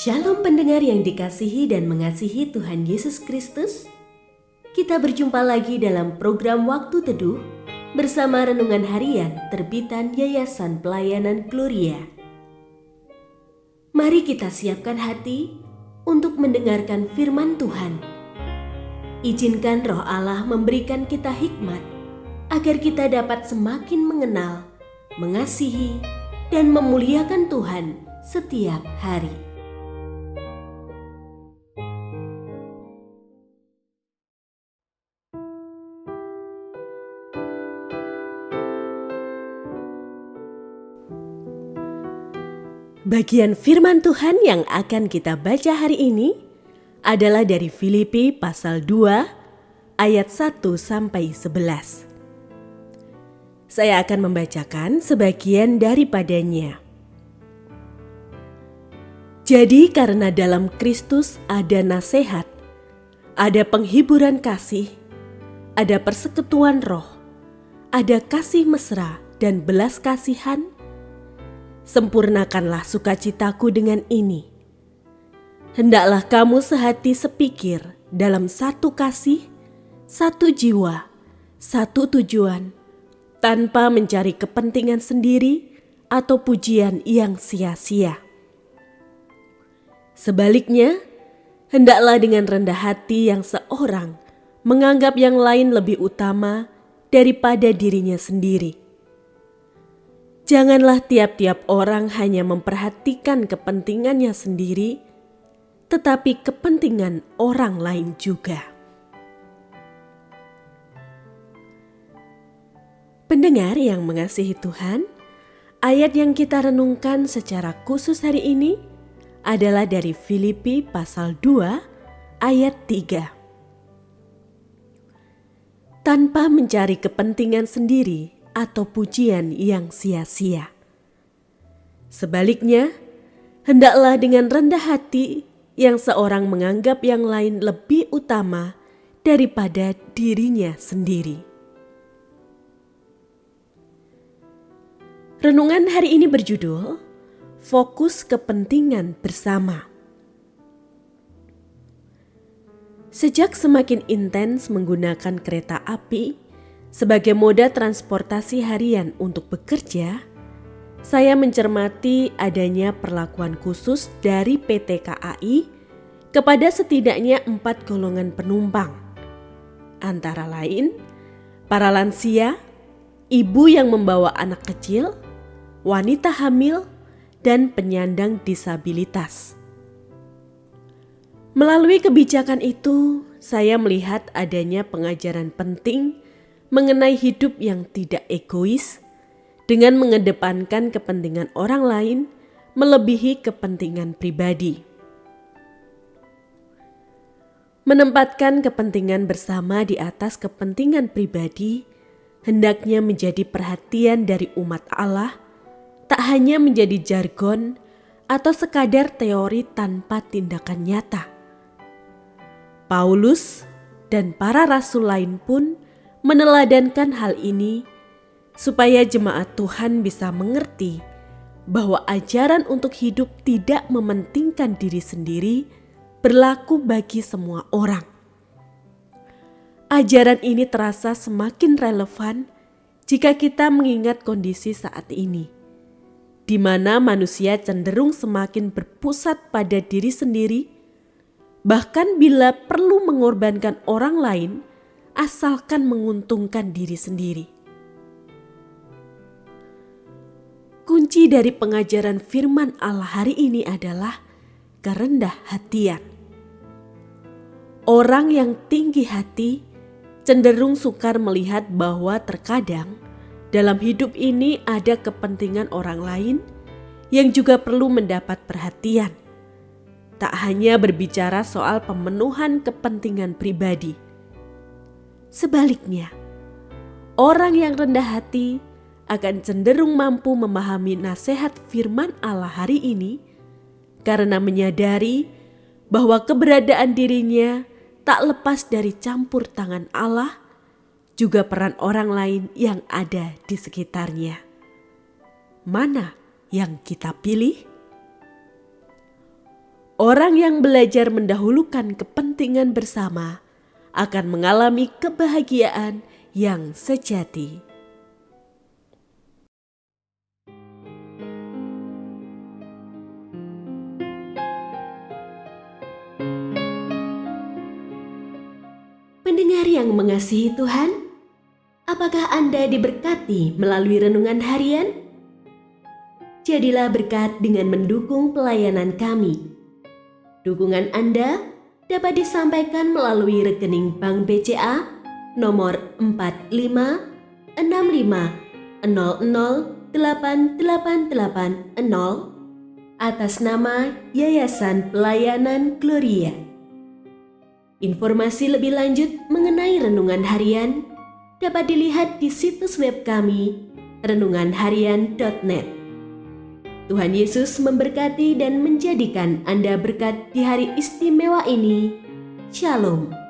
Shalom pendengar yang dikasihi dan mengasihi Tuhan Yesus Kristus. Kita berjumpa lagi dalam program Waktu Teduh bersama Renungan Harian terbitan Yayasan Pelayanan Gloria. Mari kita siapkan hati untuk mendengarkan firman Tuhan. Izinkan Roh Allah memberikan kita hikmat agar kita dapat semakin mengenal, mengasihi, dan memuliakan Tuhan setiap hari. Bagian firman Tuhan yang akan kita baca hari ini adalah dari Filipi pasal 2 ayat 1-11. Saya akan membacakan sebagian daripadanya. Jadi karena dalam Kristus ada nasihat, ada penghiburan kasih, ada persekutuan roh, ada kasih mesra dan belas kasihan, sempurnakanlah sukacitaku dengan ini. Hendaklah kamu sehati sepikir dalam satu kasih, satu jiwa, satu tujuan, tanpa mencari kepentingan sendiri atau pujian yang sia-sia. Sebaliknya, hendaklah dengan rendah hati yang seorang menganggap yang lain lebih utama daripada dirinya sendiri. Janganlah tiap-tiap orang hanya memperhatikan kepentingannya sendiri, tetapi kepentingan orang lain juga. Pendengar yang mengasihi Tuhan, ayat yang kita renungkan secara khusus hari ini adalah dari Filipi pasal 2 ayat 3. Tanpa mencari kepentingan sendiri atau pujian yang sia-sia. Sebaliknya, hendaklah dengan rendah hati yang seorang menganggap yang lain lebih utama daripada dirinya sendiri. Renungan hari ini berjudul Fokus Kepentingan Bersama. Sejak semakin intens menggunakan kereta api sebagai moda transportasi harian untuk bekerja, saya mencermati adanya perlakuan khusus dari PT KAI kepada setidaknya 4 golongan penumpang. Antara lain, para lansia, ibu yang membawa anak kecil, wanita hamil, dan penyandang disabilitas. Melalui kebijakan itu, saya melihat adanya pengajaran penting mengenai hidup yang tidak egois dengan mengedepankan kepentingan orang lain melebihi kepentingan pribadi. Menempatkan kepentingan bersama di atas kepentingan pribadi hendaknya menjadi perhatian dari umat Allah, tak hanya menjadi jargon atau sekadar teori tanpa tindakan nyata. Paulus dan para rasul lain pun meneladankan hal ini supaya jemaat Tuhan bisa mengerti bahwa ajaran untuk hidup tidak mementingkan diri sendiri berlaku bagi semua orang. Ajaran ini terasa semakin relevan jika kita mengingat kondisi saat ini, di mana manusia cenderung semakin berpusat pada diri sendiri, bahkan bila perlu mengorbankan orang lain asalkan menguntungkan diri sendiri. Kunci dari pengajaran firman Allah hari ini adalah kerendah hatian. Orang yang tinggi hati cenderung sukar melihat bahwa terkadang dalam hidup ini ada kepentingan orang lain yang juga perlu mendapat perhatian. Tak hanya berbicara soal pemenuhan kepentingan pribadi. Sebaliknya, orang yang rendah hati akan cenderung mampu memahami nasihat firman Allah hari ini karena menyadari bahwa keberadaan dirinya tak lepas dari campur tangan Allah, juga peran orang lain yang ada di sekitarnya. Mana yang kita pilih? Orang yang belajar mendahulukan kepentingan bersama akan mengalami kebahagiaan yang sejati. Pendengar yang mengasihi Tuhan, apakah Anda diberkati melalui renungan harian? Jadilah berkat dengan mendukung pelayanan kami. Dukungan Anda dapat disampaikan melalui rekening Bank BCA nomor 4565008880 atas nama Yayasan Pelayanan Gloria. Informasi lebih lanjut mengenai renungan harian dapat dilihat di situs web kami renunganharian.net. Tuhan Yesus memberkati dan menjadikan Anda berkat di hari istimewa ini. Shalom.